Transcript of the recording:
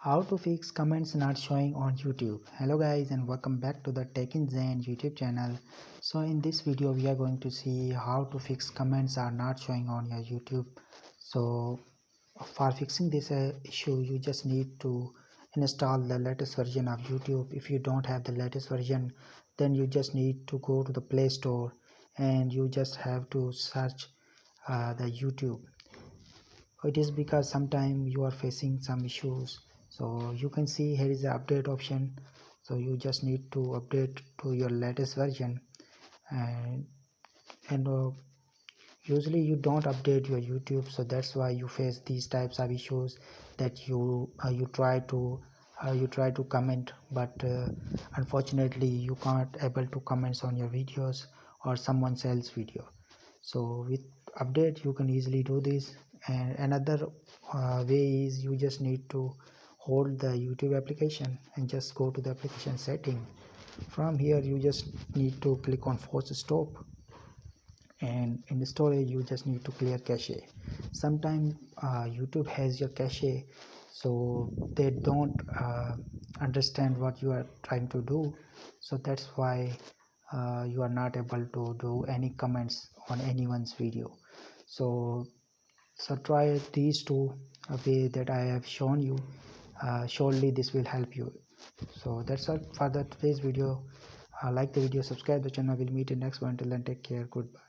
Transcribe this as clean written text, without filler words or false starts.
How to fix comments not showing on YouTube. Hello guys, and welcome back to the TechinZain YouTube channel. So in this video we are going to see how to fix comments are not showing on your YouTube. So for fixing this issue, you just need to install the latest version of YouTube. If you don't have the latest version, then you just need to go to the Play Store and you just have to search the YouTube. It is because sometimes you are facing some issues. So you can see here is the update option. So you just need to update to your latest version, and usually you don't update your YouTube, so that's why you face these types of issues that you try to comment, but unfortunately you can't able to comment on your videos or someone else's video. So with update you can easily do this. And another way is you just need to hold the YouTube application and just go to the application setting. From here you just need to click on force stop, and in the storage you just need to clear cache. Sometimes YouTube has your cache, so they don't understand what you are trying to do, so that's why you are not able to do any comments on anyone's video. So try these two way that I have shown you. Surely this will help you. So that's all for today's video. Like the video, subscribe the channel. We'll meet in next one. Till then, take care. Goodbye.